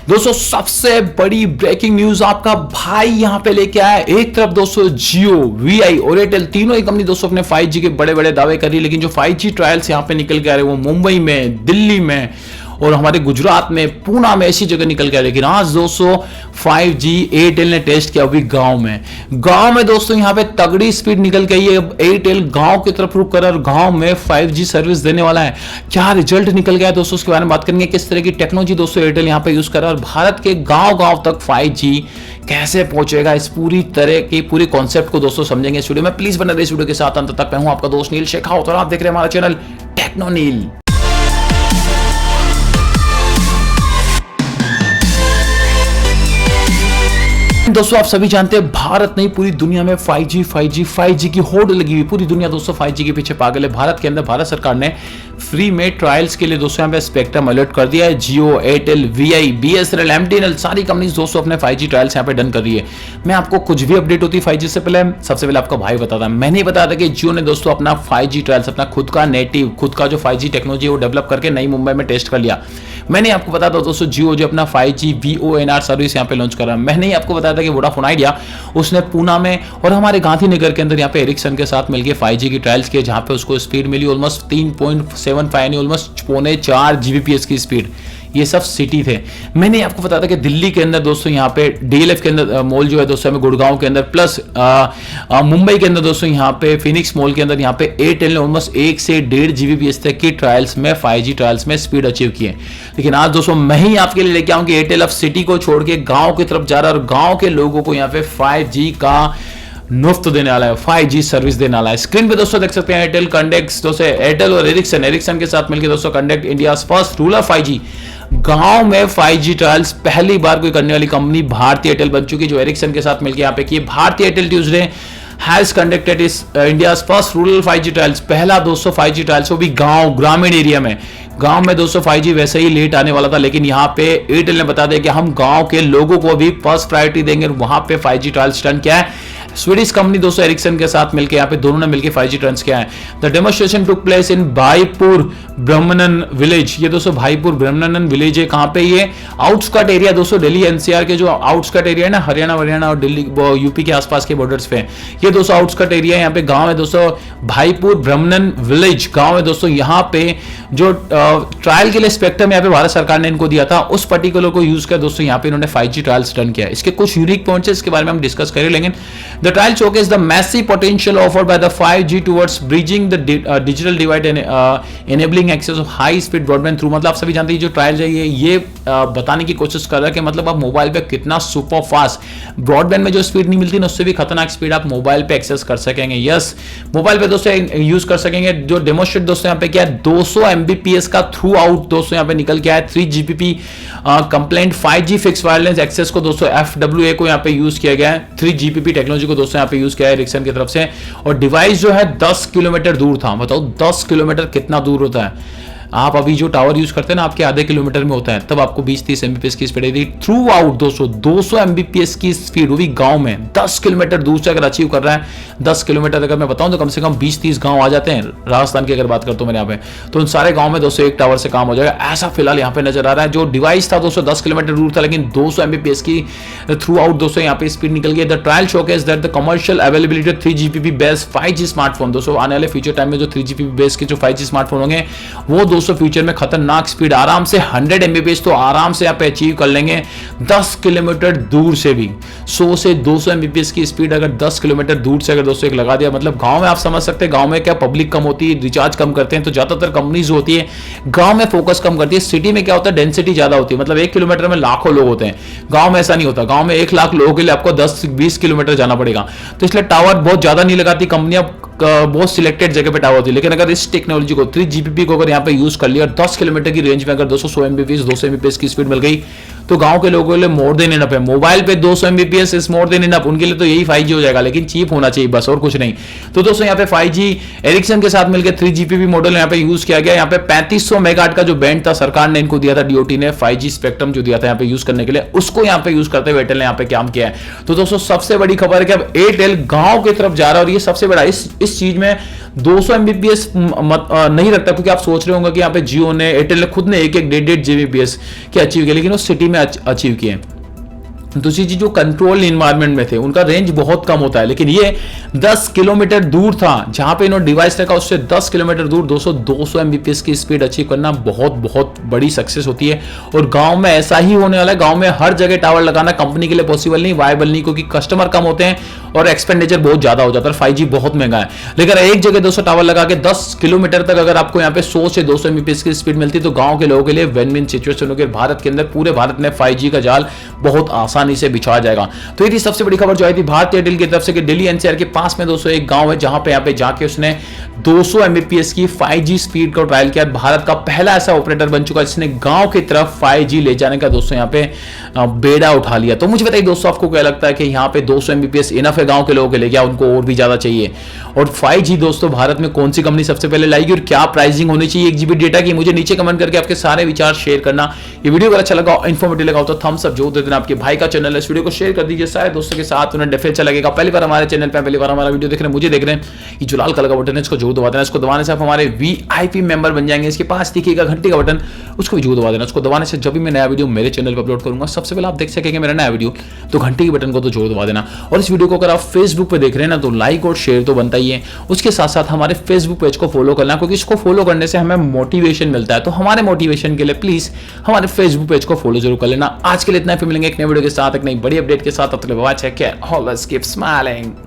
दोस्तों सबसे बड़ी ब्रेकिंग न्यूज आपका भाई यहां पे लेके आया। एक तरफ दोस्तों जियो, वीआई और एयरटेल तीनों ही कंपनी दोस्तों अपने 5G के बड़े बड़े दावे कर रही है, लेकिन जो 5G ट्रायल्स यहां पे निकल के आ रहे हैं वो मुंबई में, दिल्ली में और हमारे गुजरात में, पूना में, ऐसी जगह निकल के आ रही है। लेकिन आज दोस्तों 5G एयरटेल ने टेस्ट किया अभी गांव में दोस्तों यहां पे तगड़ी स्पीड निकल गई है। अब एयरटेल गांव की तरफ रुक कर और गांव में 5G सर्विस देने वाला है। क्या रिजल्ट निकल गया दोस्तों, उसके बारे में बात करेंगे। किस तरह की टेक्नोलॉजी दोस्तों एयरटेल यहां पे यूज कर रहा है और भारत के गांव तक 5G कैसे पहुंचेगा, इस पूरी तरह की पूरी कॉन्सेप्ट को दोस्तों समझेंगे इस वीडियो में। प्लीज बने रहिए इस वीडियो के साथ अंत तक। मैं हूं आपका दोस्त नील शेखावत और आप देख रहे हैं हमारा चैनल टेक्नो नील। दोस्तों आप सभी जानते हैं भारत नहीं पूरी दुनिया में 5G की होड़ लगी हुई। पूरी दुनिया दोस्तों 5G के पीछे पागल है। भारत के अंदर भारत सरकार ने फ्री में ट्रायल्स के लिए दोस्तों यहाँ पे स्पेक्ट्रम अलर्ट कर दिया है। जियो, एयरटेल, वीआई, बीएसएनएल, एमटीएनएल सारी कंपनीज दोस्तों अपने 5G ट्रायल्स यहाँ पे डन कर रही है। मैं आपको कुछ भी अपडेट होती है 5G से पहले सबसे पहले आपका भाई बताता है। मैंने बताया था कि जियो ने दोस्तों अपना 5G ट्रायल्स, अपना खुद का नेटिव, खुद का जो 5G टेक्नोलॉजी वो डेवलप करके नई मुंबई में टेस्ट कर लिया। मैंने आपको बताया था दोस्तों जियो जो अपना 5G VoNR सर्विस यहाँ पे लॉन्च कर रहा है। मैंने आपको बताया था कि वोडाफोन आइडिया उसने पूना में और हमारे गांधीनगर के अंदर यहाँ पे एरिक्सन के साथ मिलकर 5G की ट्रायल्स किए, जहां पे उसको स्पीड मिली ऑलमोस्ट 3.75 यानी ऑलमोस्ट 4.5 Gbps की स्पीड। ये सब सिटी थे। मैंने आपको बताया था कि दिल्ली के अंदर दोस्तों यहाँ पे DLF के अंदर मॉल जो है दोस्तों हमें गुड़गांव के अंदर प्लस मुंबई के अंदर दोस्तों यहाँ पे फिनिक्स मॉल के अंदर यहाँ पे एयरटेल ने ऑलमोस्ट 1 से 1.5 Gbps तक की ट्रायल्स में 5G ट्रायल्स में स्पीड अचीव की है। लेकिन आज दोस्तों मैं ही आपके लिए लेके आऊं कि एयरटेल अब सिटी को छोड़ के गांव की तरफ जा रहा है और गांव के लोगों को यहाँ पे 5G का मुफ्त देने वाला है, 5G सर्विस देने वाला है। स्क्रीन पे दोस्तों देख सकते हैं एयरटेल कंडक्ट दोस्तों, एयरटेल और एरिक्सन के साथ मिलकर दोस्तों conduct India first rural 5G। गांव में 5G ट्रायल्स पहली बार कोई करने वाली कंपनी भारतीय एयरटेल बन चुकी, जो एरिक्सन के साथ मिलकर यहाँ पे की। भारतीय एयरटेल ट्यूजडे हैज कंडक्टेड इस India's first rural 5G trials. पहला दोस्तों 5G ट्रायल्स वो भी गांव, ग्रामीण एरिया में। गांव में दोस्तों 5G वैसे ही लेट आने वाला था, लेकिन यहाँ पे एयरटेल ने बता दिया कि हम गांव के लोगों को भी फर्स्ट प्रायोरिटी देंगे। वहां पे 5G ट्रायल्स डन किया है। स्वीडिश कंपनी दोस्तों एरिक्सन के साथ मिलकर यहाँ पे दोनों ने मिलकर 5G ट्रायल्स किया है। The demonstration took place in Bhaipur Brahmanan village. ये दोस्तों भाईपुर ब्रह्मनन विलेज है। कहां पे ये आउटस्कर्ट एरिया दोस्तों, दिल्ली एनसीआर के जो आउटस्कर्ट एरिया है ना, हरियाणा और दिल्ली यूपी के आसपास के बॉर्डर्स पे, ये दोस्तों आउटस्कर्ट एरिया है। यहाँ पे गांव है दोस्तों भाईपुर ब्रह्मनन विलेज गांव है दोस्तों। यहाँ पे जो ट्रायल के लिए स्पेक्ट्रम यहाँ पे भारत सरकार ने इनको दिया था, उस पर्टिकुलर को यूज कर दोस्तों यहाँ पे इन्होंने 5G ट्रायल्स डन किया। इसके कुछ यूनिक पॉइंट्स है, इसके बारे में हम डिस्कस करें। लेकिन the trial showcase the massive potential offered by the 5G towards bridging the digital divide and enabling access of high speed broadband through. मतलब आप सभी जानते हैं जो ट्रायल है ये बताने की कोशिश कर रहा है कि मतलब आप मोबाइल पे कितना सुपर फास्ट ब्रॉडबैंड में जो स्पीड नहीं मिलती ना, उससे भी खतरनाक स्पीड आप मोबाइल पे एक्सेस कर सकेंगे। यस, मोबाइल पे दोस्तों यूज कर सकेंगे। जो डेमोस्ट्रेट दोस्तों यहाँ पे क्या है, 200 Mbps का थ्रू आउट दोस्तों यहाँ पे निकल के आया। 3 Gbps compliant 5G fix wireless access को दोस्तों FWA को यहाँ पे यूज किया गया है। 3 Gbps टेक्नोलॉजी को दोस्तों यहाँ पे यूज किया है एरिक्सन की तरफ से। और डिवाइस जो है 10 किलोमीटर दूर था। बताओ 10 किलोमीटर कितना दूर होता है। आप अभी जो टावर यूज करते हैं ना, आपके आधे किलोमीटर में होता है, तब आपको 20-30 Mbps की स्पीड है। थ्रू आउट दोस्तों 200 Mbps की स्पीड, वो भी गांव में 10 किलोमीटर दूर से अगर अचीव कर रहा है। 10 किलोमीटर अगर मैं बताऊं तो कम से कम 20-30 गांव आ जाते हैं। राजस्थान की अगर बात करता हूं मैं यहाँ पे, तो उन सारे गांव में दोस्तों एक टावर से काम हो जाएगा। ऐसा फिलहाल यहाँ पे नजर आ रहा है। जो डिवाइस था दोस्तों 10 किलोमीटर दूर था, लेकिन 200 Mbps की थ्रू आउट दोस्तों यहाँ पे स्पीड निकल गई। The trial showcase that the commercial availability 3 Gbps based 5G smartphone. दोस्तों आने वाले फ्यूचर टाइम में जो 3 Gbps बेस्ड के जो 5G स्मार्टफोन होंगे, वो दोस्तों फ्यूचर में खतरनाक स्पीड आराम से 100 Mbps तो आराम से आप अचीव कर लेंगे 10 किलोमीटर दूर से भी। 100 से 200 Mbps की स्पीड अगर 10 किलोमीटर दूर से अगर दोस्तों एक लगा दिया, मतलब गांव में आप समझ सकते हैं गांव में क्या पब्लिक कम होती है, रिचार्ज कम करते हैं, तो ज्यादातर कंपनीज होती है गांव में फोकस कम करती है। सिटी में क्या होता है, डेंसिटी ज्यादा होती है, मतलब 1 किलोमीटर में लाखों लोग होते हैं। गांव में ऐसा नहीं होता। गांव में 1 लाख लोगों के लिए आपको 10-20 किलोमीटर जाना पड़ेगा। तो इसलिए टावर बहुत ज्यादा नहीं लगाती कंपनियां, बहुत सिलेक्टेड जगह पे टावर होती है। लेकिन अगर इस टेक्नोलॉजी को 3 Gbps को अगर यहाँ पे यूज कर लिया और 10 किलोमीटर की रेंज में अगर 200 Mbps 200 Mbps की स्पीड मिल गई, तो गांव के लोगों के लिए मोर देन इनफ है। मोबाइल पे 200 Mbps is more than enough, उनके लिए तो यही 5G हो जाएगा, लेकिन चीप होना चाहिए बस, और कुछ नहीं। तो दोस्तों यहाँ पे 5G एरिक्सन के साथ मिलकर 3 Gbps मॉडल यहाँ पे यूज किया गया। यहाँ पे 3500 मेगाहर्ट्ज का जो बैंड था सरकार ने इनको दिया था, DOT ने 5G स्पेक्ट्रम जो दिया था यहाँ पे यूज करने के लिए, उसको यहाँ पे यूज करते हुए एयरटेल ने यहाँ पे काम किया है। तो दोस्तों सबसे बड़ी खबर है कि अब एयरटेल गांव की तरफ जा रहा है, और ये सबसे बड़ा इस चीज में 200 एमबीपीएस नहीं रखता, क्योंकि आप सोच रहे होंगे कि यहाँ पे जियो ने, एयरटेल ने खुद ने 1-1 जीबीपीएस की अचीव किया, लेकिन वो सिटी में अचीव किए। दूसरी चीज, जो कंट्रोल इन्वायरमेंट में थे उनका रेंज बहुत कम होता है, लेकिन ये 10 किलोमीटर दूर था जहां पे इन्होंने डिवाइस रखा, उससे 10 किलोमीटर दूर 200 एमबीपीएस की स्पीड अचीव करना बहुत बहुत बड़ी सक्सेस होती है। और गांव में ऐसा ही होने वाला है, गांव में हर जगह टावर लगाना कंपनी के लिए पॉसिबल नहीं, वायबल नहीं, क्योंकि कस्टमर कम होते हैं और एक्सपेंडिचर बहुत ज्यादा हो जाता है, 5G बहुत महंगा है। लेकिन एक जगह 200 टावर लगा के 10 किलोमीटर तक अगर आपको यहाँ पे 100 से 200 एमबीपीएस की स्पीड मिलती है, तो गांव के लोगों के लिए विन विन सिचुएशन होगी। भारत के अंदर, पूरे भारत में 5G का जाल बहुत आसानी से बिछा जाएगा। तो ये थी सबसे बड़ी खबर जो आई थी भारतीय एयरटेल की तरफ से कि दिल्ली एनसीआर के पास में 201 गांव है जहां पे यहाँ पे जाके उसने 200 एमबीपीएस की 5G स्पीड को ट्रायल किया। भारत का पहला ऐसा ऑपरेटर बन चुका है जिसने गांव की तरफ 5G ले जाने का दोस्तों यहाँ पे बेड़ा उठा लिया। तो मुझे बताइए दोस्तों, आपको क्या लगता है कि यहाँ पे 200 एमबीपीएस इनफ है गांव के लोगों के लिए, क्या उनको और भी ज्यादा चाहिए? और 5G दोस्तों भारत में कौन सी कंपनी सबसे पहले लाएगी और क्या प्राइसिंग होनी चाहिए 1 GB डेटा की? मुझे नीचे कमेंट करके आपके सारे विचार शेयर करना। ये वीडियो अगर अच्छा लगा, इन्फॉर्मेटिव लगा तो थम्स अप जरूर दे देना। आपके भाई का चैनल है, इस वीडियो को शेयर कर दीजिए सारे दोस्तों के साथ, उन्हें डेफिनेटली अच्छा लगेगा। पहली बार हमारे चैनल पे, पहली बार हमारा वीडियो देख रहे हैं, मुझे देख रहे हैं, ये जो लाल कलर का बटन है इसको जरूर दबा देना। इसको दबाने से आप हमारे VIP मेंबर बन जाएंगे। इसके पास दिखेगा घंटी का बटन, उसको भी जरूर दबा देना। उसको दबाने से जब भी मैं नया वीडियो मेरे चैनल पर अपलोड करूंगा सबसे पहले आप देख सकेंगे मेरा नया वीडियो, तो घंटी के बटन को तो जरूर दबा देना। और इस वीडियो को अगर आप फेसबुक पे देख रहे हैं ना, तो लाइक और शेयर तो बनता ही है, उसके साथ साथ हमारे फेसबुक पेज को फॉलो करना, क्योंकि इसको फॉलो करने से हमें मोटिवेशन मिलता है। तो हमारे मोटिवेशन के लिए प्लीज हमारे फेसबुक पेज को फॉलो जरूर कर लेना। आज के लिए इतना ही, फिर मिलेंगे एक नए वीडियो के साथ, एक नई बड़ी अपडेट के साथ। तब तक bye, take care, always keep smiling.